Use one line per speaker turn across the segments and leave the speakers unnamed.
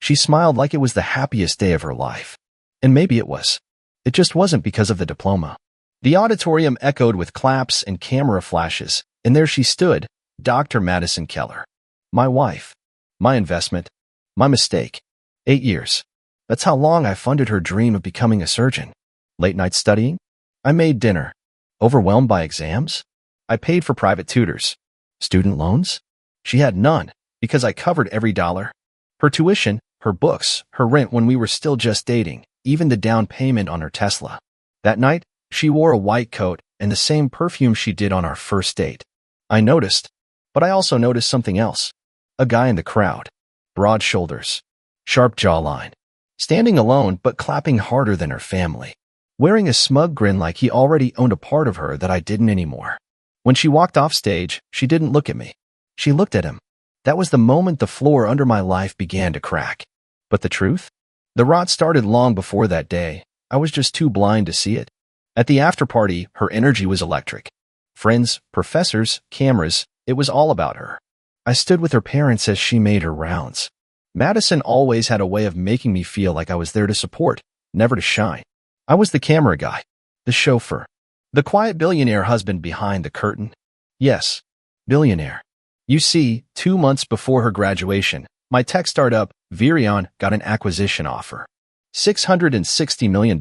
She smiled like it was the happiest day of her life. And maybe it was. It just wasn't because of the diploma. The auditorium echoed with claps and camera flashes, and there she stood, Dr. Madison Keller. My wife. My investment. My mistake. 8 years. That's how long I funded her dream of becoming a surgeon. Late night studying? I made dinner. Overwhelmed by exams? I paid for private tutors. Student loans? She had none, because I covered every dollar. Her tuition, her books, her rent when we were still just dating, even the down payment on her Tesla. That night, she wore a white coat and the same perfume she did on our first date. I noticed, but I also noticed something else. A guy in the crowd. Broad shoulders. Sharp jawline. Standing alone but clapping harder than her family. Wearing a smug grin like he already owned a part of her that I didn't anymore. When she walked off stage, she didn't look at me. She looked at him. That was the moment the floor under my life began to crack. But the truth? The rot started long before that day. I was just too blind to see it. At the after-party, her energy was electric. Friends, professors, cameras, it was all about her. I stood with her parents as she made her rounds. Madison always had a way of making me feel like I was there to support, never to shine. I was the camera guy, the chauffeur, the quiet billionaire husband behind the curtain. Yes, billionaire. You see, 2 months before her graduation, my tech startup, Virion, got an acquisition offer. $660 million.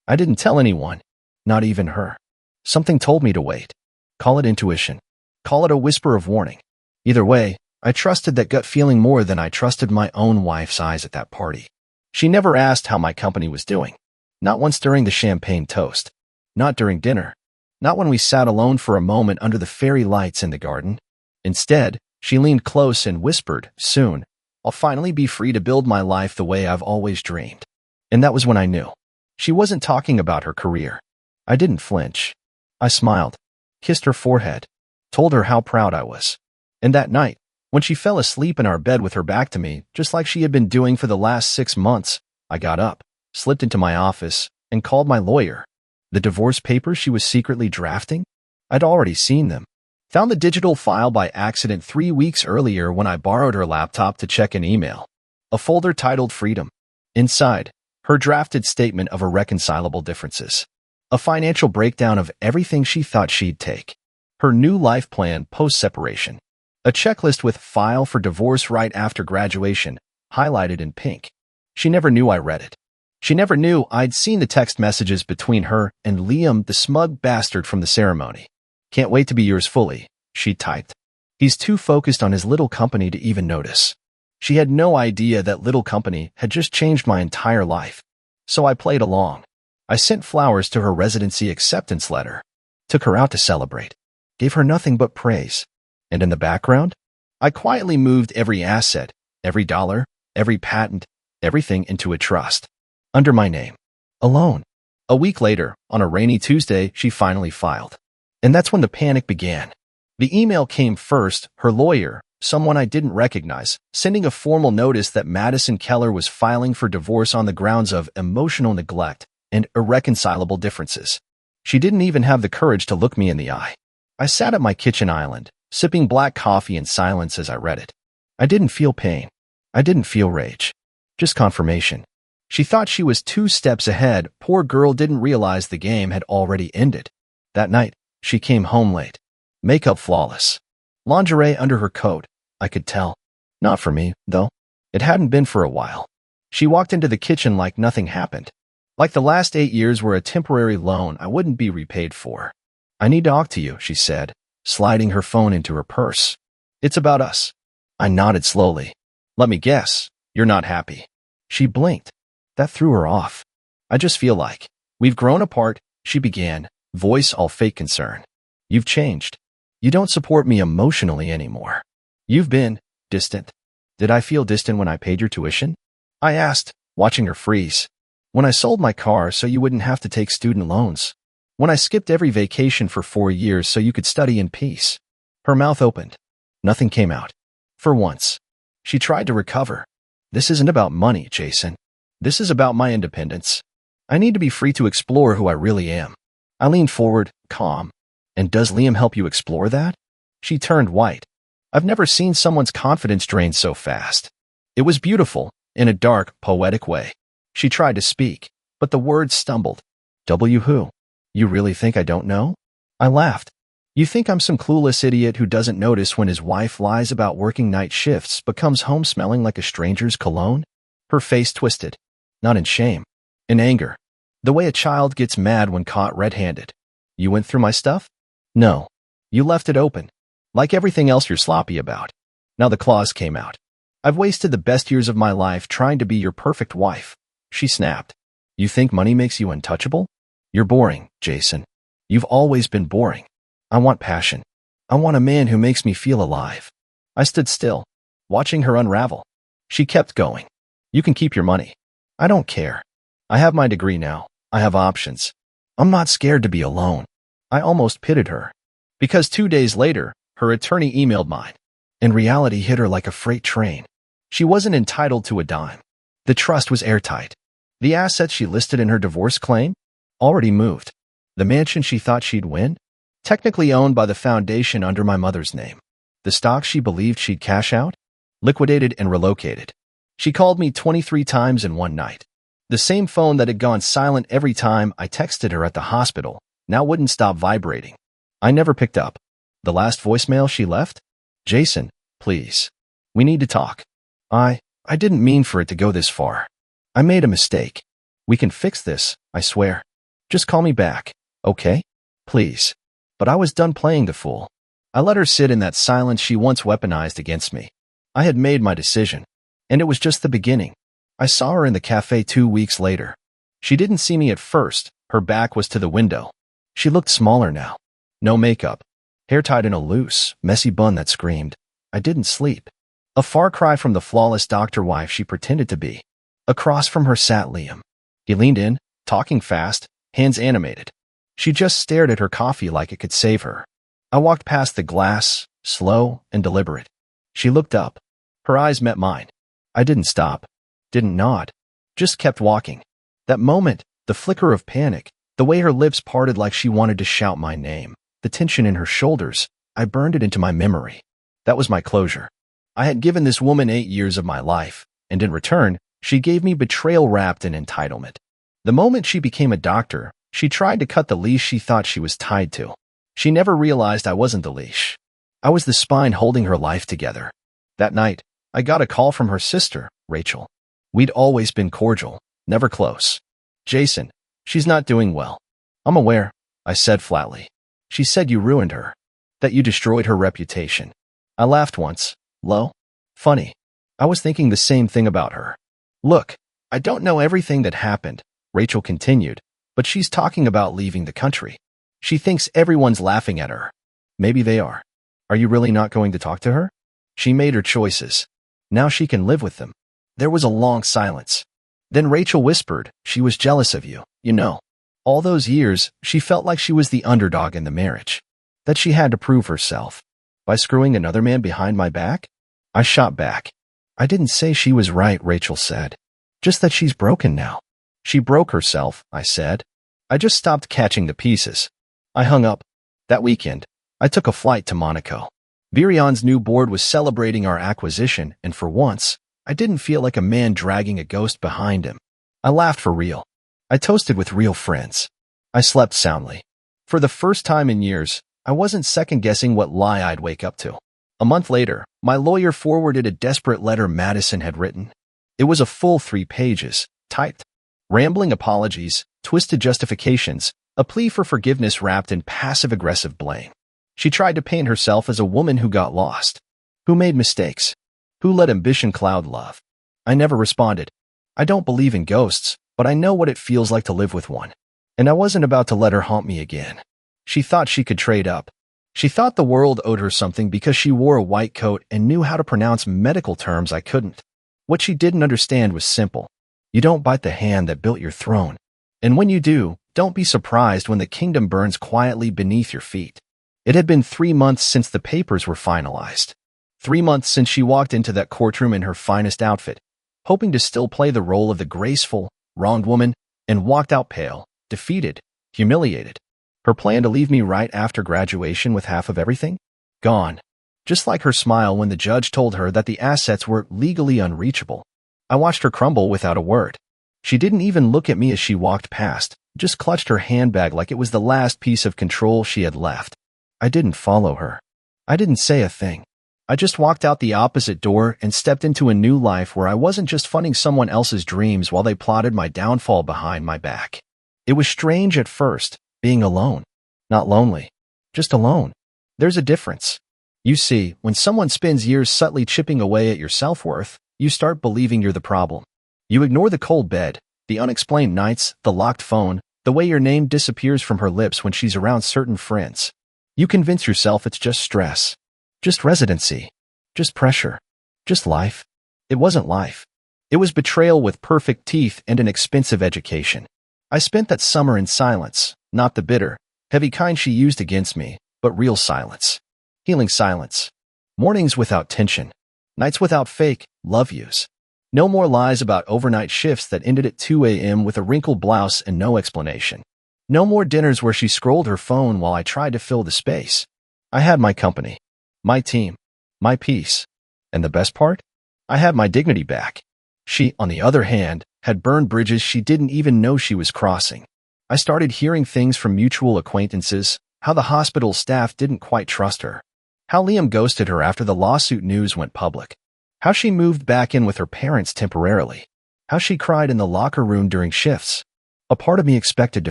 I didn't tell anyone, not even her. Something told me to wait. Call it intuition. Call it a whisper of warning. Either way, I trusted that gut feeling more than I trusted my own wife's eyes at that party. She never asked how my company was doing. Not once during the champagne toast. Not during dinner. Not when we sat alone for a moment under the fairy lights in the garden. Instead, she leaned close and whispered, "Soon, I'll finally be free to build my life the way I've always dreamed." And that was when I knew. She wasn't talking about her career. I didn't flinch. I smiled, kissed her forehead, told her how proud I was. And that night, when she fell asleep in our bed with her back to me, just like she had been doing for the last 6 months, I got up, slipped into my office, and called my lawyer. The divorce papers she was secretly drafting? I'd already seen them. Found the digital file by accident 3 weeks earlier when I borrowed her laptop to check an email. A folder titled Freedom. Inside, her drafted statement of irreconcilable differences. A financial breakdown of everything she thought she'd take. Her new life plan post-separation. A checklist with file for divorce right after graduation, highlighted in pink. She never knew I read it. She never knew I'd seen the text messages between her and Liam, the smug bastard from the ceremony. "Can't wait to be yours fully," she typed. "He's too focused on his little company to even notice." She had no idea that little company had just changed my entire life. So I played along. I sent flowers to her residency acceptance letter. Took her out to celebrate. Gave her nothing but praise. And in the background, I quietly moved every asset, every dollar, every patent, everything into a trust. Under my name. Alone. A week later, on a rainy Tuesday, she finally filed. And that's when the panic began. The email came first, her lawyer, someone I didn't recognize, sending a formal notice that Madison Keller was filing for divorce on the grounds of emotional neglect and irreconcilable differences. She didn't even have the courage to look me in the eye. I sat at my kitchen island, sipping black coffee in silence as I read it. I didn't feel pain. I didn't feel rage. Just confirmation. She thought she was 2 steps ahead. Poor girl didn't realize the game had already ended. That night, she came home late. Makeup flawless. Lingerie under her coat, I could tell. Not for me, though. It hadn't been for a while. She walked into the kitchen like nothing happened. Like the last 8 years were a temporary loan I wouldn't be repaid for. "I need to talk to you," she said, sliding her phone into her purse. "It's about us." I nodded slowly. "Let me guess, you're not happy." She blinked. That threw her off. "I just feel like we've grown apart," she began, voice all fake concern. "You've changed. You don't support me emotionally anymore. You've been distant." "Did I feel distant when I paid your tuition?" I asked, watching her freeze. "When I sold my car so you wouldn't have to take student loans. When I skipped every vacation for 4 years so you could study in peace." Her mouth opened. Nothing came out. For once. She tried to recover. "This isn't about money, Jason. This is about my independence. I need to be free to explore who I really am." I leaned forward, calm. "And does Liam help you explore that?" She turned white. I've never seen someone's confidence drain so fast. It was beautiful, in a dark, poetic way. She tried to speak, but the words stumbled. W who? You really think I don't know? I laughed. You think I'm some clueless idiot who doesn't notice when his wife lies about working night shifts but comes home smelling like a stranger's cologne? Her face twisted. Not in shame. In anger. The way a child gets mad when caught red-handed. You went through my stuff? No. You left it open. Like everything else you're sloppy about. Now the claws came out. I've wasted the best years of my life trying to be your perfect wife. She snapped. You think money makes you untouchable? You're boring, Jason. You've always been boring. I want passion. I want a man who makes me feel alive. I stood still, watching her unravel. She kept going. You can keep your money. I don't care. I have my degree now. I have options. I'm not scared to be alone. I almost pitied her. Because 2 days later, her attorney emailed mine. And reality hit her like a freight train. She wasn't entitled to a dime. The trust was airtight. The assets she listed in her divorce claim? Already moved. The mansion she thought she'd win? Technically owned by the foundation under my mother's name. The stock she believed she'd cash out? Liquidated and relocated. She called me 23 times in one night. The same phone that had gone silent every time I texted her at the hospital now wouldn't stop vibrating. I never picked up. The last voicemail she left? Jason, please. We need to talk. I didn't mean for it to go this far. I made a mistake. We can fix this, I swear. Just call me back, okay? Please. But I was done playing the fool. I let her sit in that silence she once weaponized against me. I had made my decision. And it was just the beginning. I saw her in the cafe 2 weeks later. She didn't see me at first. Her back was to the window. She looked smaller now. No makeup. Hair tied in a loose, messy bun that screamed, I didn't sleep. A far cry from the flawless doctor wife she pretended to be. Across from her sat Liam. He leaned in, talking fast, hands animated. She just stared at her coffee like it could save her. I walked past the glass, slow and deliberate. She looked up. Her eyes met mine. I didn't stop. Didn't nod. Just kept walking. That moment, the flicker of panic, the way her lips parted like she wanted to shout my name. The tension in her shoulders, I burned it into my memory. That was my closure. I had given this woman 8 years of my life, and in return, she gave me betrayal wrapped in entitlement. The moment she became a doctor, she tried to cut the leash she thought she was tied to. She never realized I wasn't the leash. I was the spine holding her life together. That night, I got a call from her sister, Rachel. We'd always been cordial, never close. Jason, she's not doing well. I'm aware, I said flatly. She said you ruined her. That you destroyed her reputation. I laughed once. Low. Funny. I was thinking the same thing about her. Look, I don't know everything that happened, Rachel continued, but she's talking about leaving the country. She thinks everyone's laughing at her. Maybe they are. Are you really not going to talk to her? She made her choices. Now she can live with them. There was a long silence. Then Rachel whispered, she was jealous of you, you know. All those years, she felt like she was the underdog in the marriage. That she had to prove herself. By screwing another man behind my back? I shot back. I didn't say she was right, Rachel said. Just that she's broken now. She broke herself, I said. I just stopped catching the pieces. I hung up. That weekend, I took a flight to Monaco. Virion's new board was celebrating our acquisition, and for once, I didn't feel like a man dragging a ghost behind him. I laughed for real. I toasted with real friends. I slept soundly. For the first time in years, I wasn't second-guessing what lie I'd wake up to. A month later, my lawyer forwarded a desperate letter Madison had written. It was a full 3 pages, typed. Rambling apologies, twisted justifications, a plea for forgiveness wrapped in passive-aggressive blame. She tried to paint herself as a woman who got lost, who made mistakes, who let ambition cloud love. I never responded. I don't believe in ghosts, but I know what it feels like to live with one. And I wasn't about to let her haunt me again. She thought she could trade up. She thought the world owed her something because she wore a white coat and knew how to pronounce medical terms I couldn't. What she didn't understand was simple. You don't bite the hand that built your throne. And when you do, don't be surprised when the kingdom burns quietly beneath your feet. It had been 3 months since the papers were finalized. 3 months since she walked into that courtroom in her finest outfit, hoping to still play the role of the graceful, wronged woman, and walked out pale, defeated, humiliated. Her plan to leave me right after graduation with half of everything? Gone. Just like her smile when the judge told her that the assets were legally unreachable. I watched her crumble without a word. She didn't even look at me as she walked past, just clutched her handbag like it was the last piece of control she had left. I didn't follow her. I didn't say a thing. I just walked out the opposite door and stepped into a new life where I wasn't just funding someone else's dreams while they plotted my downfall behind my back. It was strange at first, being alone. Not lonely. Just alone. There's a difference. You see, when someone spends years subtly chipping away at your self-worth, you start believing you're the problem. You ignore the cold bed, the unexplained nights, the locked phone, the way your name disappears from her lips when she's around certain friends. You convince yourself it's just stress. Just residency. Just pressure. Just life. It wasn't life. It was betrayal with perfect teeth and an expensive education. I spent that summer in silence, not the bitter, heavy kind she used against me, but real silence. Healing silence. Mornings without tension. Nights without fake love yous. No more lies about overnight shifts that ended at 2 a.m. with a wrinkled blouse and no explanation. No more dinners where she scrolled her phone while I tried to fill the space. I had my company. My team, my peace, and the best part? I had my dignity back. She, on the other hand, had burned bridges she didn't even know she was crossing. I started hearing things from mutual acquaintances, how the hospital staff didn't quite trust her, how Liam ghosted her after the lawsuit news went public, how she moved back in with her parents temporarily, how she cried in the locker room during shifts. A part of me expected to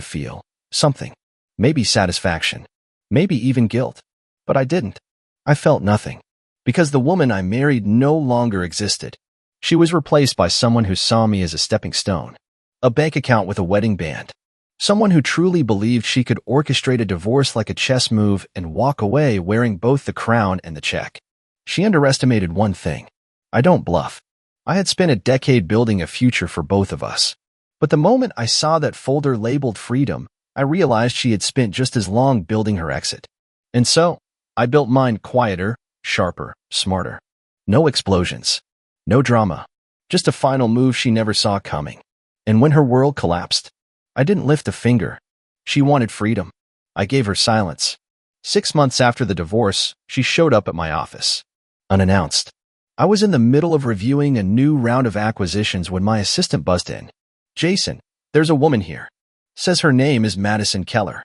feel something, maybe satisfaction, maybe even guilt, but I didn't. I felt nothing, because the woman I married no longer existed. She was replaced by someone who saw me as a stepping stone, a bank account with a wedding band, someone who truly believed she could orchestrate a divorce like a chess move and walk away wearing both the crown and the check. She underestimated one thing. I don't bluff. I had spent a decade building a future for both of us. But the moment I saw that folder labeled freedom, I realized she had spent just as long building her exit. And so, I built mine quieter, sharper, smarter. No explosions. No drama. Just a final move she never saw coming. And when her world collapsed, I didn't lift a finger. She wanted freedom. I gave her silence. 6 months after the divorce, she showed up at my office. Unannounced. I was in the middle of reviewing a new round of acquisitions when my assistant buzzed in. Jason, there's a woman here. Says her name is Madison Keller.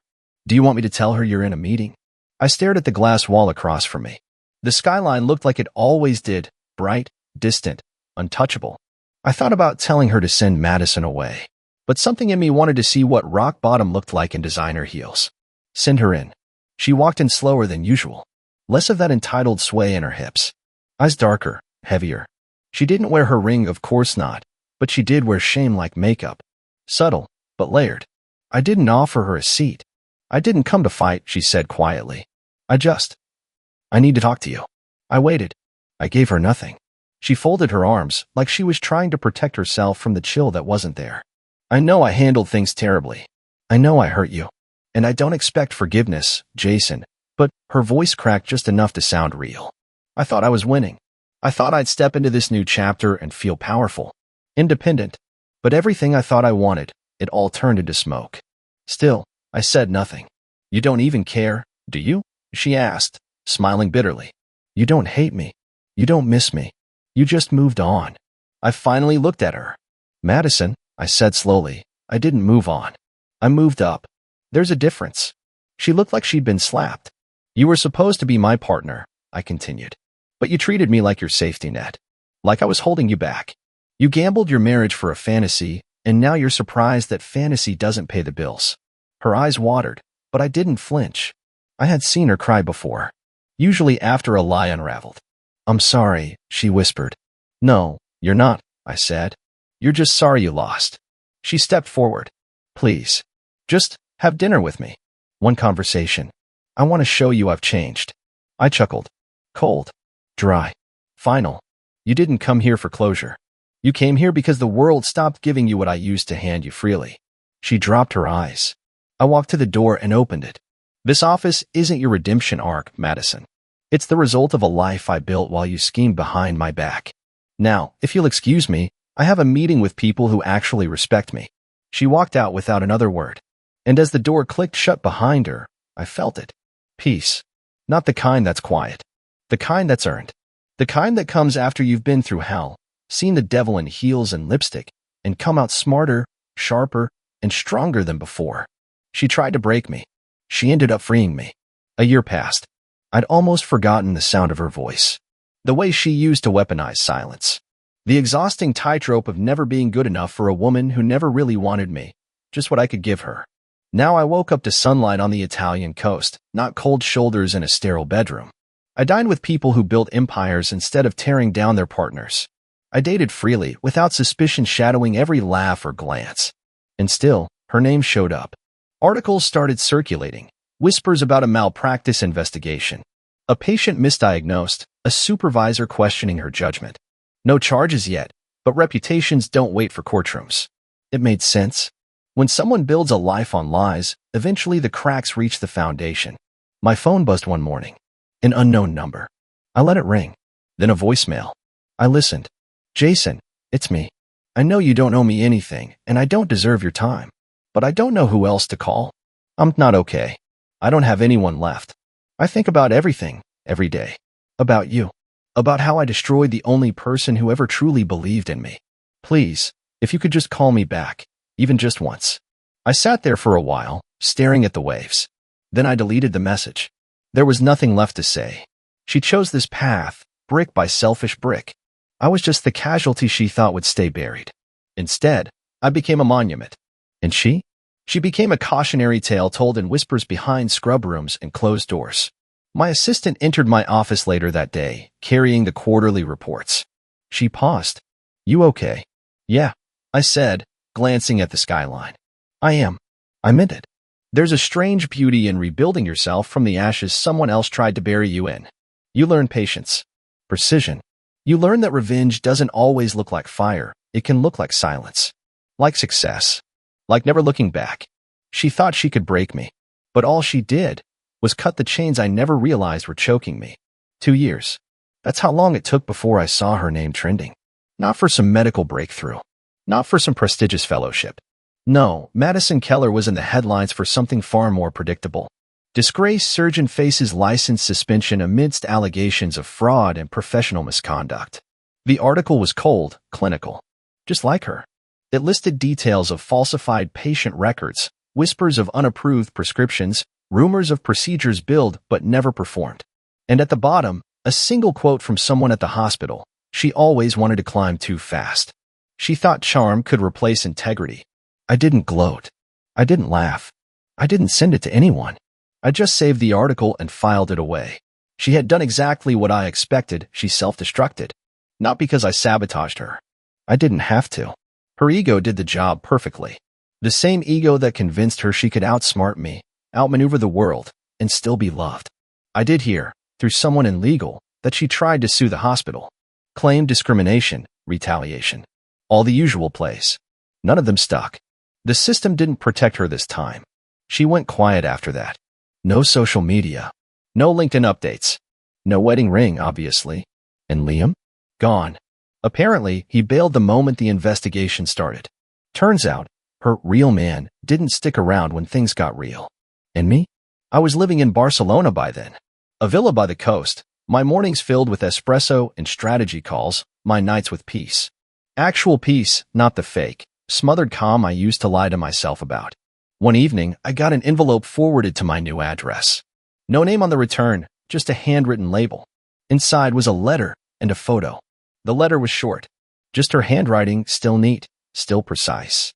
Do you want me to tell her you're in a meeting? I stared at the glass wall across from me. The skyline looked like it always did, bright, distant, untouchable. I thought about telling her to send Madison away, but something in me wanted to see what rock bottom looked like in designer heels. Send her in. She walked in slower than usual, less of that entitled sway in her hips. Eyes darker, heavier. She didn't wear her ring, of course not, but she did wear shame-like makeup. Subtle, but layered. I didn't offer her a seat. I didn't come to fight, she said quietly. I need to talk to you. I waited. I gave her nothing. She folded her arms, like she was trying to protect herself from the chill that wasn't there. I know I handled things terribly. I know I hurt you. And I don't expect forgiveness, Jason, but her voice cracked just enough to sound real. I thought I was winning. I thought I'd step into this new chapter and feel powerful, independent. But everything I thought I wanted, it all turned into smoke. Still, I said nothing. You don't even care, do you? She asked, smiling bitterly. You don't hate me. You don't miss me. You just moved on. I finally looked at her. Madison, I said slowly, I didn't move on. I moved up. There's a difference. She looked like she'd been slapped. You were supposed to be my partner, I continued. But you treated me like your safety net. Like I was holding you back. You gambled your marriage for a fantasy, and now you're surprised that fantasy doesn't pay the bills. Her eyes watered, but I didn't flinch. I had seen her cry before, usually after a lie unraveled. I'm sorry, she whispered. No, you're not, I said. You're just sorry you lost. She stepped forward. Please, just have dinner with me. One conversation. I want to show you I've changed. I chuckled. Cold. Dry. Final. You didn't come here for closure. You came here because the world stopped giving you what I used to hand you freely. She dropped her eyes. I walked to the door and opened it. This office isn't your redemption arc, Madison. It's the result of a life I built while you schemed behind my back. Now, if you'll excuse me, I have a meeting with people who actually respect me. She walked out without another word. And as the door clicked shut behind her, I felt it. Peace. Not the kind that's quiet. The kind that's earned. The kind that comes after you've been through hell, seen the devil in heels and lipstick, and come out smarter, sharper, and stronger than before. She tried to break me. She ended up freeing me. A year passed. I'd almost forgotten the sound of her voice. The way she used to weaponize silence. The exhausting tightrope of never being good enough for a woman who never really wanted me, just what I could give her. Now I woke up to sunlight on the Italian coast, not cold shoulders in a sterile bedroom. I dined with people who built empires instead of tearing down their partners. I dated freely, without suspicion shadowing every laugh or glance. And still, her name showed up. Articles started circulating, whispers about a malpractice investigation, a patient misdiagnosed, a supervisor questioning her judgment. No charges yet, but reputations don't wait for courtrooms. It made sense. When someone builds a life on lies, eventually the cracks reach the foundation. My phone buzzed one morning. An unknown number. I let it ring. Then a voicemail. I listened. Jason, it's me. I know you don't owe me anything, and I don't deserve your time. But I don't know who else to call. I'm not okay. I don't have anyone left. I think about everything, every day. About you. About how I destroyed the only person who ever truly believed in me. Please, if you could just call me back. Even just once. I sat there for a while, staring at the waves. Then I deleted the message. There was nothing left to say. She chose this path, brick by selfish brick. I was just the casualty she thought would stay buried. Instead, I became a monument. And she? She became a cautionary tale told in whispers behind scrub rooms and closed doors. My assistant entered my office later that day, carrying the quarterly reports. She paused. You okay? Yeah, I said, glancing at the skyline. I am. I meant it. There's a strange beauty in rebuilding yourself from the ashes someone else tried to bury you in. You learn patience, precision. You learn that revenge doesn't always look like fire. It can look like silence, like success, like never looking back. She thought she could break me, but all she did was cut the chains I never realized were choking me. 2 years. That's how long it took before I saw her name trending. Not for some medical breakthrough. Not for some prestigious fellowship. No, Madison Keller was in the headlines for something far more predictable. Disgraced surgeon faces license suspension amidst allegations of fraud and professional misconduct. The article was cold, clinical. Just like her. It listed details of falsified patient records, whispers of unapproved prescriptions, rumors of procedures billed but never performed. And at the bottom, a single quote from someone at the hospital. She always wanted to climb too fast. She thought charm could replace integrity. I didn't gloat. I didn't laugh. I didn't send it to anyone. I just saved the article and filed it away. She had done exactly what I expected. She self-destructed. Not because I sabotaged her. I didn't have to. Her ego did the job perfectly. The same ego that convinced her she could outsmart me, outmaneuver the world, and still be loved. I did hear, through someone in legal, that she tried to sue the hospital. Claimed discrimination, retaliation. All the usual plays. None of them stuck. The system didn't protect her this time. She went quiet after that. No social media. No LinkedIn updates. No wedding ring, obviously. And Liam? Gone. Apparently, he bailed the moment the investigation started. Turns out, her real man didn't stick around when things got real. And me? I was living in Barcelona by then. A villa by the coast. My mornings filled with espresso and strategy calls. My nights with peace. Actual peace, not the fake, smothered calm I used to lie to myself about. One evening, I got an envelope forwarded to my new address. No name on the return, just a handwritten label. Inside was a letter and a photo. The letter was short. Just her handwriting, still neat, still precise.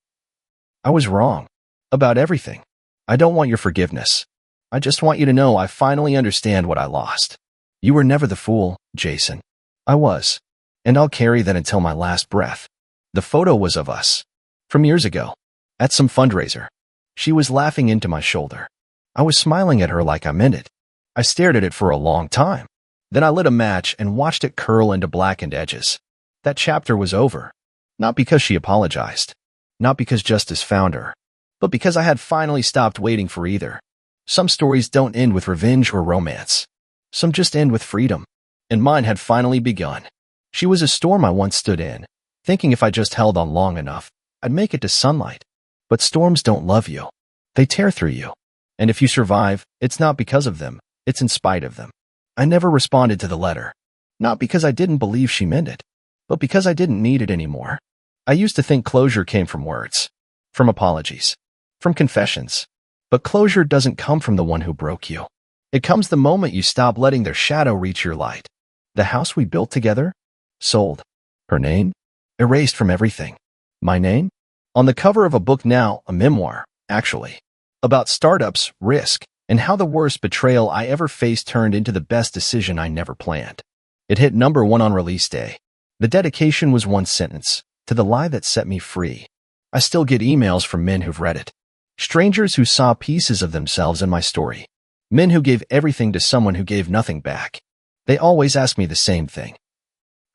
I was wrong. About everything. I don't want your forgiveness. I just want you to know I finally understand what I lost. You were never the fool, Jason. I was. And I'll carry that until my last breath. The photo was of us. From years ago. At some fundraiser. She was laughing into my shoulder. I was smiling at her like I meant it. I stared at it for a long time. Then I lit a match and watched it curl into blackened edges. That chapter was over. Not because she apologized. Not because justice found her. But because I had finally stopped waiting for either. Some stories don't end with revenge or romance. Some just end with freedom. And mine had finally begun. She was a storm I once stood in, thinking if I just held on long enough, I'd make it to sunlight. But storms don't love you. They tear through you. And if you survive, it's not because of them, it's in spite of them. I never responded to the letter. Not because I didn't believe she meant it, but because I didn't need it anymore. I used to think closure came from words, from apologies, from confessions. But closure doesn't come from the one who broke you. It comes the moment you stop letting their shadow reach your light. The house we built together? Sold. Her name? Erased from everything. My name? On the cover of a book now, a memoir, actually. About startups, risk, and how the worst betrayal I ever faced turned into the best decision I never planned. It hit #1 on release day. The dedication was one sentence: to the lie that set me free. I still get emails from men who've read it. Strangers who saw pieces of themselves in my story. Men who gave everything to someone who gave nothing back. They always ask me the same thing.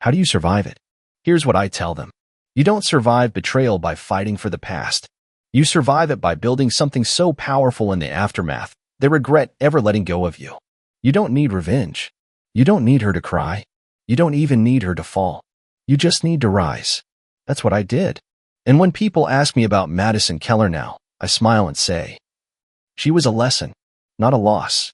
How do you survive it? Here's what I tell them. You don't survive betrayal by fighting for the past. You survive it by building something so powerful in the aftermath, they regret ever letting go of you. You don't need revenge. You don't need her to cry. You don't even need her to fall. You just need to rise. That's what I did. And when people ask me about Madison Keller now, I smile and say, she was a lesson, not a loss.